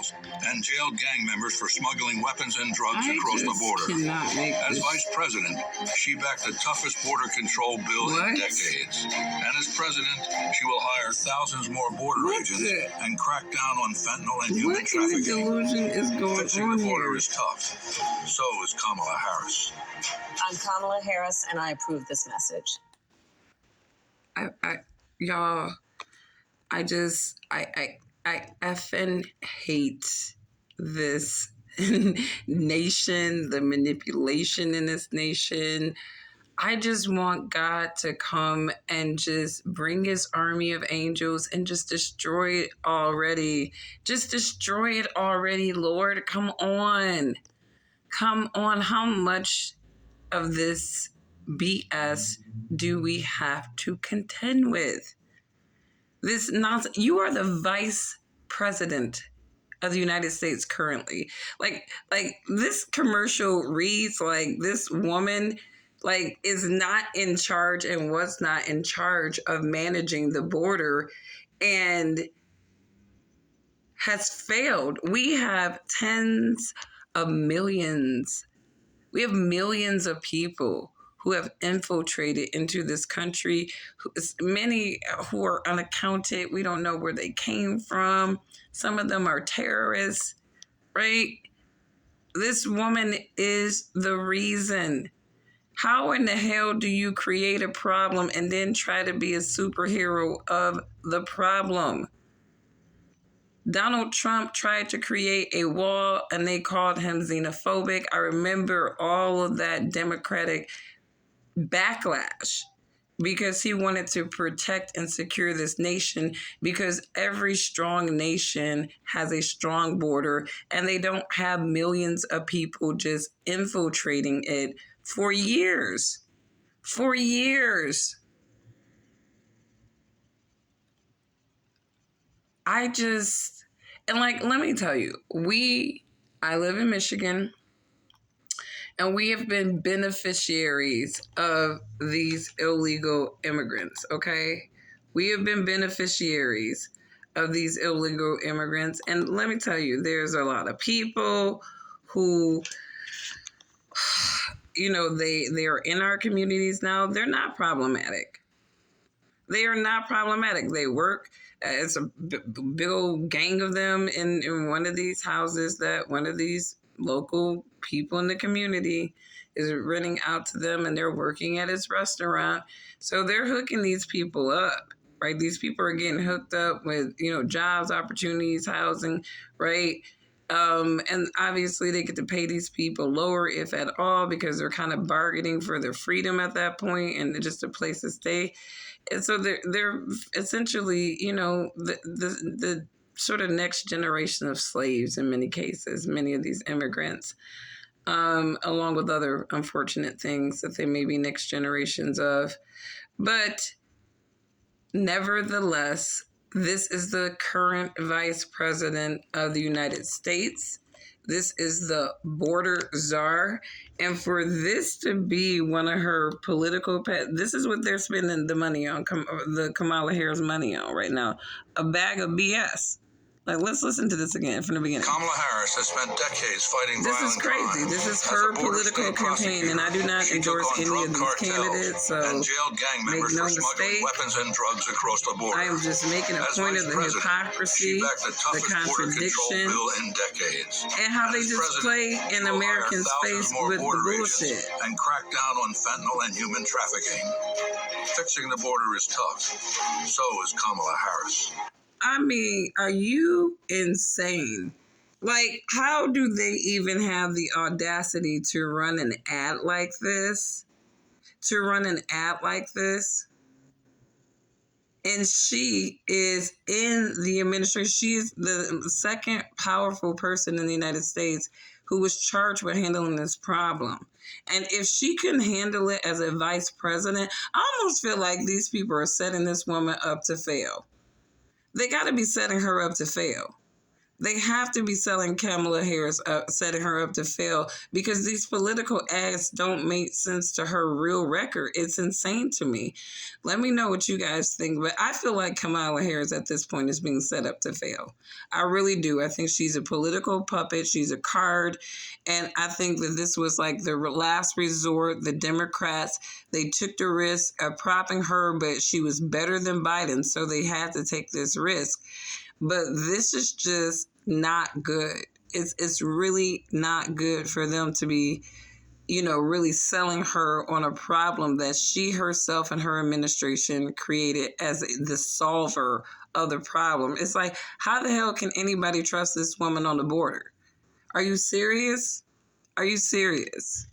criminals and jailed gang members for smuggling weapons and drugs across the border. As vice president, she backed the toughest border control bill in decades. And as president, she will hire thousands more border agents and crack down on fentanyl and human trafficking. What delusion is going Fixing on the border here? is tough. So is Kamala Harris. I'm Kamala Harris, and I approve this message. Y'all, I effing hate this nation, the manipulation in this nation. I just want God to come and just bring his army of angels and just destroy it already. Just destroy it already, Lord. Come on. Come on. How much of this BS do we have to contend with? This nonsense. You are the vice president of the United States currently. Like this commercial reads like this woman is not in charge and was not in charge of managing the border and has failed. We have tens of millions. We have millions of people who have infiltrated into this country, many who are unaccounted. We don't know where they came from. Some of them are terrorists, right? This woman is the reason. How in the hell do you create a problem and then try to be a superhero of the problem? Donald Trump tried to create a wall and they called him xenophobic. I remember all of that Democratic backlash because he wanted to protect and secure this nation, because every strong nation has a strong border and they don't have millions of people just infiltrating it for years. For years. Let me tell you, I live in Michigan, and we have been beneficiaries of these illegal immigrants, okay? We have been beneficiaries of these illegal immigrants. And let me tell you, there's a lot of people who, they are in our communities now. They're not problematic. They are not problematic. They work. It's a big old gang of them in one of these houses that one of these local people in the community is renting out to them, and they're working at his restaurant. So they're hooking these people up, right? These people are getting hooked up with, jobs, opportunities, housing, right? And obviously they get to pay these people lower, if at all, because they're kind of bargaining for their freedom at that point and just a place to stay. And so they're essentially, the sort of next generation of slaves in many cases, many of these immigrants, along with other unfortunate things that they may be next generations of. But nevertheless, this is the current vice president of the United States. This is the border czar. And for this to be one of her political pets, this is what they're spending the money on, the Kamala Harris money on right now. A bag of BS. Let's listen to this again from the beginning. Kamala Harris has spent decades fighting violent crime. This is crazy. This is her political campaign, and I do not endorse any of these candidates. So make no mistake. Weapons and drugs across the border. I am just making a point of the hypocrisy, the contradiction, and how they just play in American space with the bullshit. And crack down on fentanyl and human trafficking. Fixing the border is tough. So is Kamala Harris. I mean, are you insane? How do they even have the audacity to run an ad like this? And she is in the administration. She is the second powerful person in the United States who was charged with handling this problem. And if she can handle it as a vice president, I almost feel like these people are setting this woman up to fail. They got to be setting her up to fail. They have to be selling Kamala Harris up, setting her up to fail, because these political ads don't make sense to her real record. It's insane to me. Let me know what you guys think, but I feel like Kamala Harris at this point is being set up to fail. I really do. I think she's a political puppet. She's a card, and I think that this was like the last resort. The Democrats, they took the risk of propping her, but she was better than Biden, so they had to take this risk. But this is just not good. It's really not good for them to be, really selling her on a problem that she herself and her administration created as the solver of the problem. It's like, how the hell can anybody trust this woman on the border? Are you serious? Are you serious?